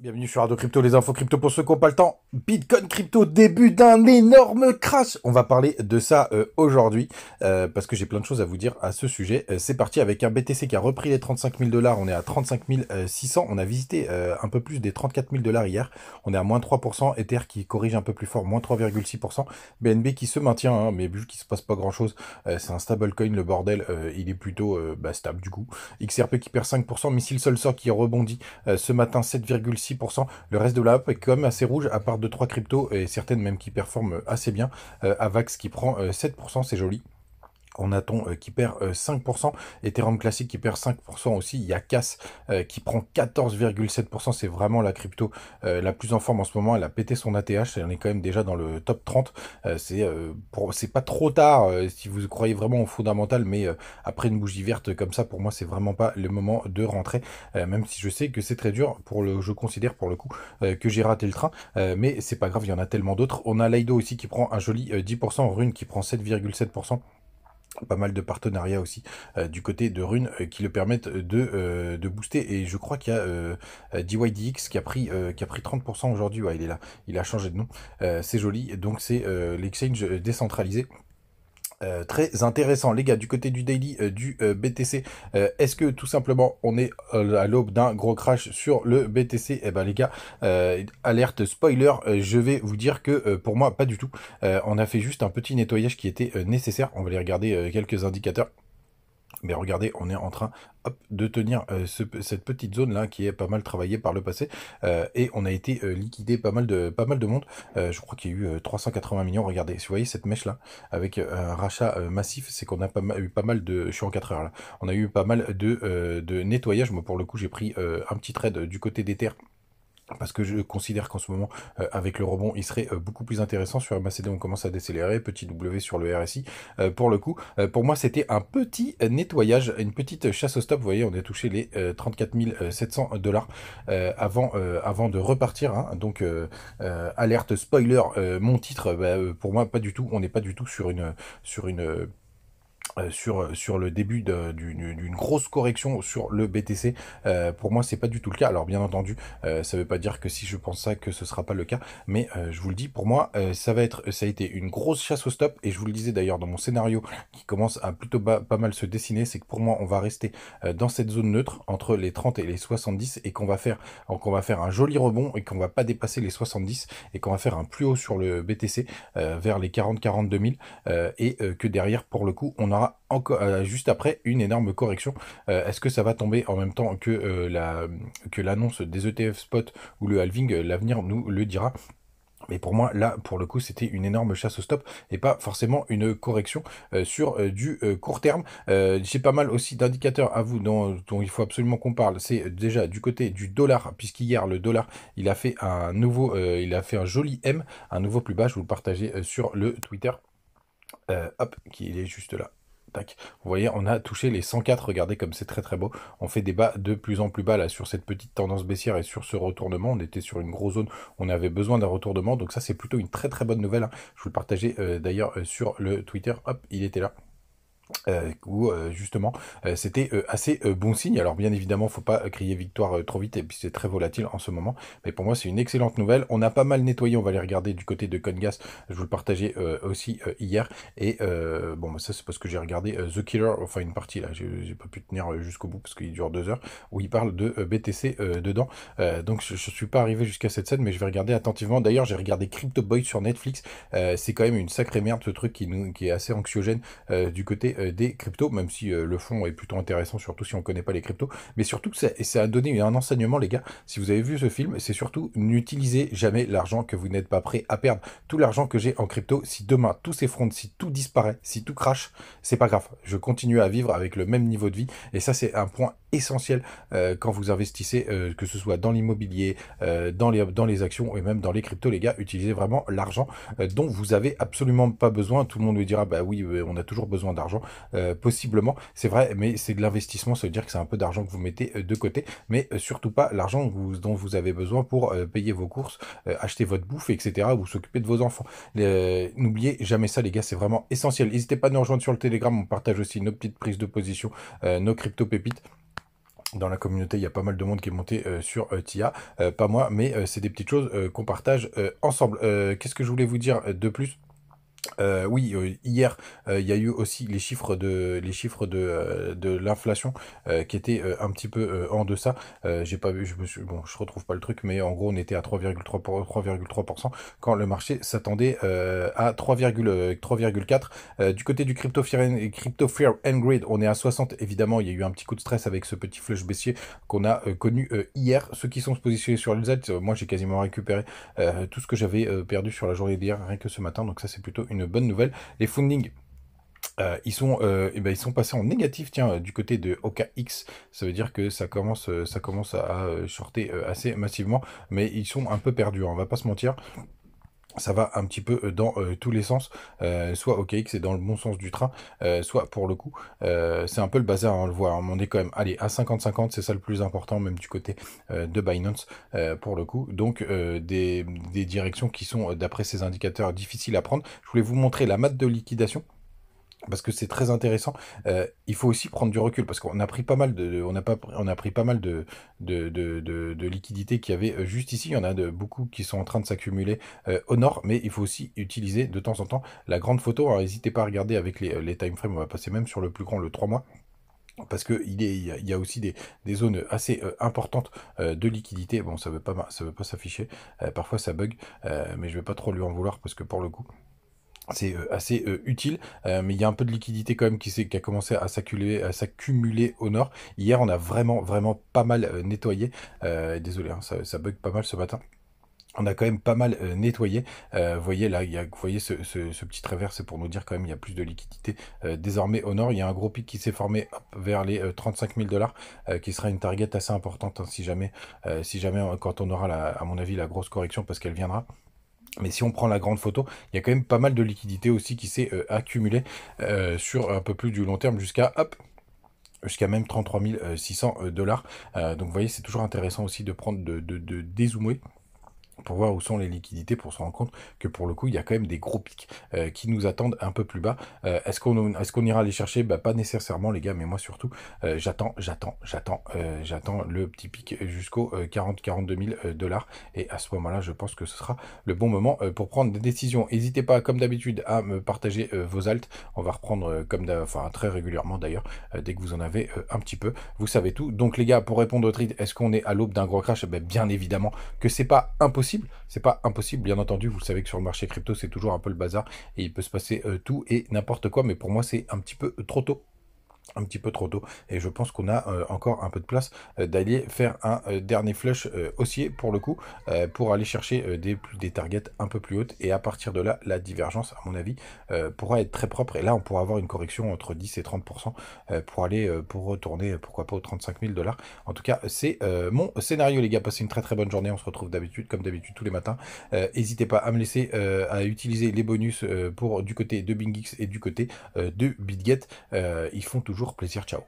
Bienvenue sur Ardo Crypto, les infos crypto pour ceux qui n'ont pas le temps. Bitcoin crypto, début d'un énorme crash. On va parler de ça aujourd'hui parce que j'ai plein de choses à vous dire à ce sujet. C'est parti avec un BTC qui a repris les 35 000 $. On est à 35 600. On a visité un peu plus des 34 000 $ hier. On est à moins 3%. Ether qui corrige un peu plus fort, moins 3,6%. BNB qui se maintient, hein, mais vu qu'il se passe pas grand chose, c'est un stablecoin, le bordel. Il est plutôt stable du coup. XRP qui perd 5%. Missile Solsor qui rebondit ce matin 7,6%. Le reste de la app est quand même assez rouge, à part 2-3 cryptos, et certaines même qui performent assez bien. Avax qui prend 7%, c'est joli. On a Ton qui perd 5%, Ethereum classique qui perd 5% aussi, il y a Cass qui prend 14,7%, c'est vraiment la crypto la plus en forme en ce moment, elle a pété son ATH, elle est quand même déjà dans le top 30, c'est pas trop tard si vous croyez vraiment au fondamental, mais après une bougie verte comme ça, pour moi c'est vraiment pas le moment de rentrer, même si je sais que c'est très dur, je considère pour le coup que j'ai raté le train, mais c'est pas grave, il y en a tellement d'autres. On a Lido aussi qui prend un joli 10%, Rune qui prend 7,7%. Pas mal de partenariats aussi du côté de Rune qui le permettent de booster. Et je crois qu'il y a DYDX qui a pris 30% aujourd'hui. Ouais, il est là. Il a changé de nom. C'est joli. Donc c'est l'exchange décentralisé. Très intéressant, les gars, du côté du daily du BTC, est-ce que tout simplement on est à l'aube d'un gros crash sur le BTC? Eh ben les gars, alerte spoiler, je vais vous dire que pour moi pas du tout. On a fait juste un petit nettoyage qui était nécessaire. On va aller regarder quelques indicateurs. Mais regardez, on est en train de tenir cette petite zone là qui est pas mal travaillée par le passé et on a été liquidé pas mal de monde. Je crois qu'il y a eu 380 millions. Regardez, si vous voyez cette mèche là avec un rachat massif, c'est qu'on a eu pas mal de. Je suis en 4 heures là. On a eu pas mal de nettoyage. Moi pour le coup j'ai pris un petit trade du côté des terres parce que je considère qu'en ce moment, avec le rebond, il serait beaucoup plus intéressant. Sur MACD, on commence à décélérer. Petit W sur le RSI. Pour le coup, pour moi, c'était un petit nettoyage, une petite chasse au stop. Vous voyez, on a touché les 34 700 $ avant de repartir. Hein. Donc, alerte spoiler, mon titre, pour moi, pas du tout. On n'est pas du tout sur le début d'une grosse correction sur le BTC. Pour moi, c'est pas du tout le cas. Alors, bien entendu, ça veut pas dire que si je pense ça, que ce sera pas le cas. Mais je vous le dis, pour moi, ça a été une grosse chasse au stop. Et je vous le disais d'ailleurs dans mon scénario qui commence à plutôt pas mal se dessiner, c'est que pour moi, on va rester dans cette zone neutre entre les 30 et les 70 et qu'on va faire un joli rebond et qu'on va pas dépasser les 70 et qu'on va faire un plus haut sur le BTC vers les 40-42 000 et que derrière, pour le coup, on aura encore juste après une énorme correction. Est-ce que ça va tomber en même temps que l'annonce des ETF spot ou le halving? L'avenir nous le dira. Mais pour moi, là, pour le coup, c'était une énorme chasse au stop et pas forcément une correction sur du court terme. J'ai pas mal aussi d'indicateurs à vous dont il faut absolument qu'on parle. C'est déjà du côté du dollar, puisqu'hier, le dollar, il a fait un joli M, un nouveau plus bas. Je vous le partageais sur le Twitter. Hop, qui est juste là. Tac. Vous voyez, on a touché les 104. Regardez comme c'est très très beau. On fait des bas de plus en plus bas là sur cette petite tendance baissière et sur ce retournement. On était sur une grosse zone. On avait besoin d'un retournement. Donc ça, c'est plutôt une très très bonne nouvelle. Hein. Je vous le partageais d'ailleurs sur le Twitter. Hop, il était là. Où justement c'était assez bon signe. Alors bien évidemment, faut pas crier victoire trop vite et puis c'est très volatile en ce moment. Mais pour moi, c'est une excellente nouvelle. On a pas mal nettoyé. On va aller regarder du côté de Congas. Je vous le partageais aussi hier. Et bon, bah, ça c'est parce que j'ai regardé The Killer, enfin une partie là. J'ai pas pu tenir jusqu'au bout parce qu'il dure 2 heures où il parle de BTC dedans. Donc je suis pas arrivé jusqu'à cette scène, mais je vais regarder attentivement. D'ailleurs, j'ai regardé Crypto Boy sur Netflix. C'est quand même une sacrée merde ce truc qui est assez anxiogène du côté des cryptos, même si le fond est plutôt intéressant, surtout si on ne connaît pas les cryptos. Mais surtout que ça a donné un enseignement, les gars. Si vous avez vu ce film, c'est surtout n'utilisez jamais l'argent que vous n'êtes pas prêt à perdre. Tout l'argent que j'ai en crypto, si demain tout s'effondre, si tout disparaît, si tout crache, c'est pas grave. Je continue à vivre avec le même niveau de vie. Et ça, c'est un point essentiel quand vous investissez, que ce soit dans l'immobilier, dans les actions et même dans les cryptos, les gars. Utilisez vraiment l'argent dont vous avez absolument pas besoin. Tout le monde me dira, bah oui, on a toujours besoin d'argent. Possiblement, c'est vrai, mais c'est de l'investissement, ça veut dire que c'est un peu d'argent que vous mettez de côté, mais surtout pas l'argent dont vous avez besoin pour payer vos courses, acheter votre bouffe, etc., ou s'occuper de vos enfants. N'oubliez jamais ça, les gars, c'est vraiment essentiel. N'hésitez pas à nous rejoindre sur le Telegram, on partage aussi nos petites prises de position, nos crypto pépites. Dans la communauté, il y a pas mal de monde qui est monté sur TIA. Pas moi, mais c'est des petites choses qu'on partage ensemble. Qu'est-ce que je voulais vous dire de plus? Oui, hier, il y a eu aussi les chiffres de l'inflation qui étaient un petit peu en deçà. J'ai pas vu, bon, je retrouve pas le truc, mais en gros, on était à 3,3% quand le marché s'attendait à 3,4. Du côté du Crypto Fear and Greed, on est à 60. Évidemment, il y a eu un petit coup de stress avec ce petit flush baissier qu'on a connu hier. Ceux qui sont positionnés sur le Z, moi, j'ai quasiment récupéré tout ce que j'avais perdu sur la journée d'hier, rien que ce matin. Donc ça, c'est plutôt une bonne nouvelle. Les fundings, ils sont passés en négatif, tiens, du côté de OKX. Ça veut dire que ça commence à shorter assez massivement, mais ils sont un peu perdus, hein, on va pas se mentir. Ça va un petit peu dans tous les sens, soit OKX est dans le bon sens du train, soit pour le coup, c'est un peu le bazar, hein, on le voit, hein, on est quand même, allez, à 50-50, c'est ça le plus important, même du côté de Binance, pour le coup. Donc, des directions qui sont, d'après ces indicateurs, difficiles à prendre. Je voulais vous montrer la matte de liquidation parce que c'est très intéressant. Il faut aussi prendre du recul parce qu'on a pris pas mal on a pas, on a pris pas mal de liquidités qui avaient juste ici. Il y en a beaucoup qui sont en train de s'accumuler au nord, mais il faut aussi utiliser de temps en temps la grande photo. Alors, n'hésitez pas à regarder avec les time frames. On va passer même sur le plus grand, le 3 mois. Parce que il y a aussi des zones assez importantes de liquidité. Bon, ça veut pas s'afficher. Parfois, ça bug, mais je vais pas trop lui en vouloir parce que pour le coup, c'est assez utile, mais il y a un peu de liquidité quand même qui a commencé à s'accumuler au nord. Hier, on a vraiment, vraiment pas mal nettoyé. Désolé, hein, ça bug pas mal ce matin. On a quand même pas mal nettoyé. Vous voyez là, vous voyez ce petit travers, c'est pour nous dire quand même il y a plus de liquidité désormais au nord. Il y a un gros pic qui s'est formé hop, vers les 35 000 $, qui sera une target assez importante, hein, si jamais quand on aura à mon avis la grosse correction parce qu'elle viendra. Mais si on prend la grande photo, il y a quand même pas mal de liquidités aussi qui s'est accumulée sur un peu plus du long terme jusqu'à même 33 600 $. Donc vous voyez, c'est toujours intéressant aussi de prendre de dézoomer pour voir où sont les liquidités, pour se rendre compte que pour le coup, il y a quand même des gros pics qui nous attendent un peu plus bas. Est-ce qu'on ira les chercher? Bah, pas nécessairement, les gars, mais moi surtout, j'attends le petit pic jusqu'aux 42 000 $. Et à ce moment-là, je pense que ce sera le bon moment pour prendre des décisions. N'hésitez pas, comme d'habitude, à me partager vos alts. On va reprendre enfin très régulièrement d'ailleurs, dès que vous en avez un petit peu. Vous savez tout. Donc les gars, pour répondre au trade, est-ce qu'on est à l'aube d'un gros crash? Eh ben, bien évidemment que c'est pas impossible. C'est pas impossible, bien entendu. Vous savez que sur le marché crypto, c'est toujours un peu le bazar et il peut se passer tout et n'importe quoi. Mais pour moi, c'est un petit peu trop tôt. Un petit peu trop tôt et je pense qu'on a encore un peu de place d'aller faire un dernier flush haussier pour le coup, pour aller chercher des targets un peu plus hautes et à partir de là la divergence à mon avis pourra être très propre et là on pourra avoir une correction entre 10 et 30% pour retourner pourquoi pas aux 35 000 $. En tout cas c'est mon scénario les gars, passez une très très bonne journée, on se retrouve comme d'habitude tous les matins. N'hésitez pas à me laisser à utiliser les bonus pour du côté de BingX et du côté de BitGet. Ils font toujours plaisir. Ciao.